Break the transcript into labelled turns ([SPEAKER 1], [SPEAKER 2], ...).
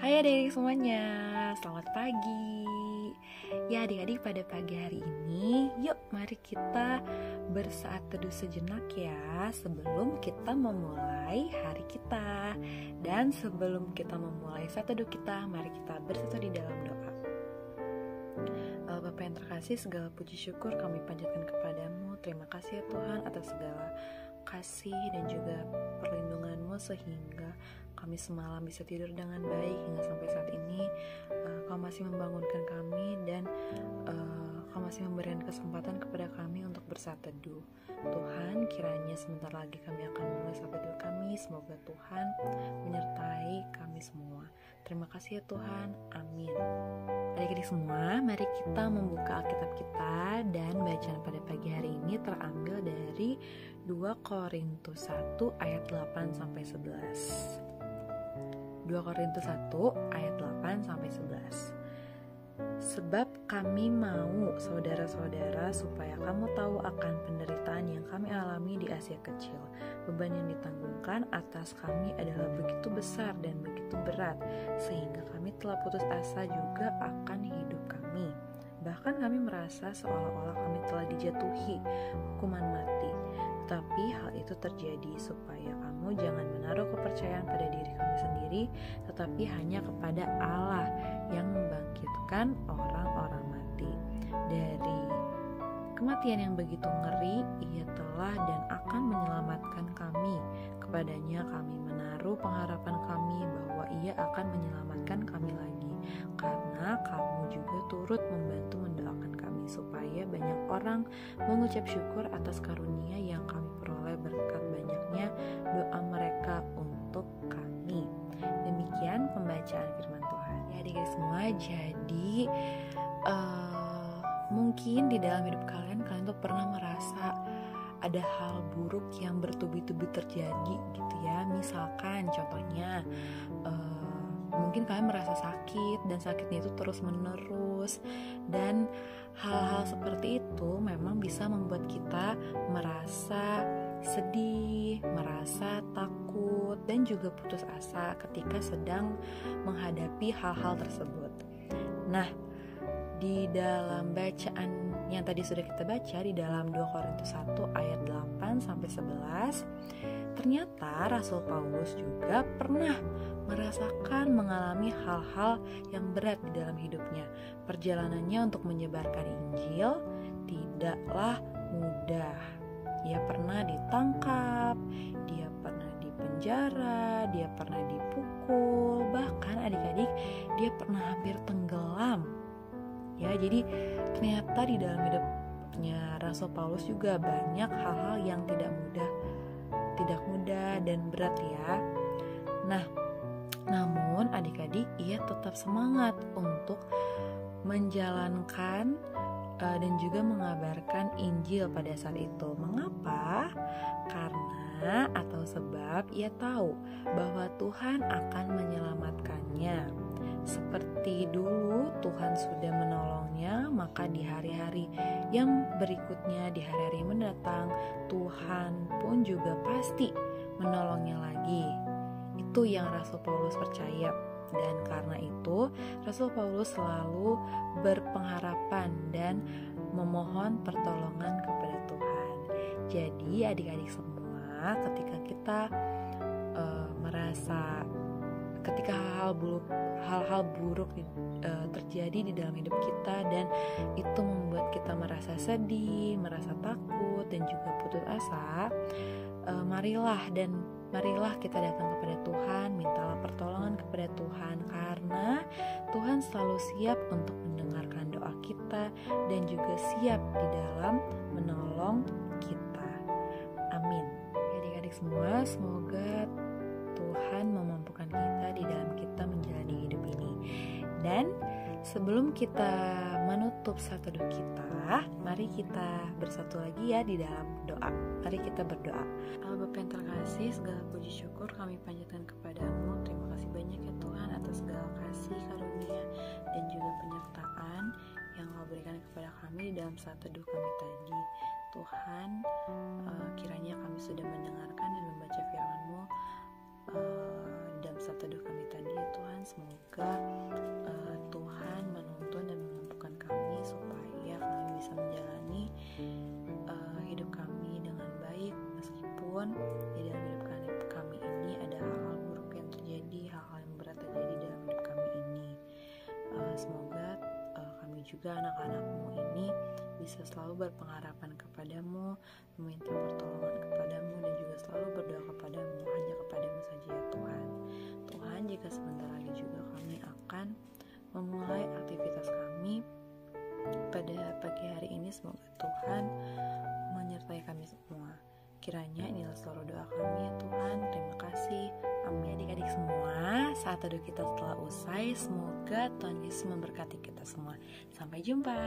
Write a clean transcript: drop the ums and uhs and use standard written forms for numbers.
[SPEAKER 1] Hai adik-adik semuanya, selamat pagi. Ya adik-adik, pada pagi hari ini yuk mari kita bersaat teduh sejenak ya, sebelum kita memulai hari kita. Dan sebelum kita memulai saat teduh kita, mari kita bersatu di dalam doa. Bapa yang terkasih, segala puji syukur kami panjatkan kepadamu. Terima kasih ya Tuhan atas segala kasih dan juga perlindungan-Mu sehingga kami semalam bisa tidur dengan baik hingga sampai saat ini. Kau masih membangunkan kami dan Kau masih memberikan kesempatan kepada kami untuk bersaat teduh. Tuhan, kiranya sebentar lagi kami akan mulai saat teduh kami. Semoga Tuhan menyertai kami semua. Terima kasih ya Tuhan, amin. Adik-adik semua, mari kita membuka Alkitab kita, dan bacaan pada pagi hari ini terambil dari 2 Korintus 1 ayat 8-11. 2 Korintus 1 ayat 8-11. Sebab kami mau, saudara-saudara, supaya kamu tahu akan penderitaan yang kami alami di Asia Kecil. Beban yang ditanggungkan atas kami adalah begitu besar dan begitu berat, sehingga kami telah putus asa juga akan hidup kami. Bahkan kami merasa seolah-olah kami telah dijatuhi hukuman mati. Tetapi hal itu terjadi supaya kamu jangan menaruh kepercayaan pada diri kamu sendiri, tetapi hanya kepada Allah yang membangkitkan orang-orang mati. Dari kematian yang begitu ngeri, Ia telah dan akan menyelamatkan kami. Kepadanya kami menaruh pengharapan kami bahwa Ia akan menyelamatkan kami lagi, karena kamu juga turut membantu mendoakan kami, supaya banyak orang mengucap syukur atas karunia yang kami peroleh berkat banyaknya doa mereka untuk kami. Demikian pembacaan firman Tuhan. Ya adik-adik semua, jadi mungkin di dalam hidup kalian tuh pernah merasa ada hal buruk yang bertubi-tubi terjadi gitu ya. Misalkan contohnya mungkin kalian merasa sakit dan sakitnya itu terus menerus, dan hal-hal seperti itu memang bisa membuat kita merasa sedih, merasa takut, dan juga putus asa ketika sedang menghadapi hal-hal tersebut. Nah, di dalam bacaan yang tadi sudah kita baca di dalam 2 Korintus 1 ayat 8-11, ternyata Rasul Paulus juga pernah mengalami hal-hal yang berat di dalam hidupnya. Perjalanannya untuk menyebarkan Injil tidaklah mudah. Dia pernah ditangkap, dia pernah dipenjara, dia pernah dipukul, bahkan adik-adik dia pernah hampir tenggelam. Ya, jadi ternyata di dalam hidupnya Rasul Paulus juga banyak hal-hal yang tidak mudah dan berat ya. Nah, namun adik-adik ia tetap semangat untuk menjalankan dan juga mengabarkan Injil pada saat itu. Mengapa? Karena atau sebab ia tahu bahwa Tuhan akan menyelamatkannya. Seperti dulu Tuhan sudah menolongnya, maka di hari-hari yang berikutnya, di hari-hari mendatang, Tuhan pun juga pasti menolongnya lagi. Itu yang Rasul Paulus percaya. Dan karena itu Rasul Paulus selalu berpengharapan dan memohon pertolongan kepada Tuhan. Jadi adik-adik semua, ketika kita merasa ketika hal-hal buruk terjadi di dalam hidup kita dan itu membuat kita merasa sedih, merasa takut, dan juga putus asa, marilah kita datang kepada Tuhan, mintalah pertolongan kepada Tuhan, karena Tuhan selalu siap untuk mendengarkan doa kita dan juga siap di dalam menolong kita. Amin. Adik-adik semua, semoga Tuhan memampukan kita di dalam kita menjalani hidup ini. Dan sebelum kita menutup saat teduh kita, mari kita bersatu lagi ya di dalam doa. Mari kita berdoa. Allah Bapa yang terkasih, segala puji syukur kami panjatkan kepadamu. Terima kasih banyak ya Tuhan atas segala kasih, karunia, dan juga penyertaan yang Kau berikan kepada kami dalam saat teduh kami tadi. Tuhan, kiranya kami sudah mendengarkan dan membaca firman-Mu dalam saat teduh kami tadi ya Tuhan. Semoga semoga Tuhan menuntun dan memampukan kami supaya kami bisa menjalani hidup kami dengan baik, meskipun di dalam hidup kami ini ada hal-hal buruk yang terjadi, hal-hal yang berat terjadi dalam hidup kami ini. Semoga kami juga anak-anakmu ini bisa selalu berpengharapan kepadamu, meminta pertolongan kepadamu, dan juga selalu berdoa kepadamu, hanya kepadamu saja ya Tuhan. Tuhan, jika sebentar lagi juga kami akan memulai aktivitas kami pada pagi hari ini, semoga Tuhan menyertai kami semua. Kiranya inilah seluruh doa kami ya Tuhan. Terima kasih. Amin. Adik-adik semua, saat teduh kita telah usai. Semoga Tuhan Yesus memberkati kita semua. Sampai jumpa.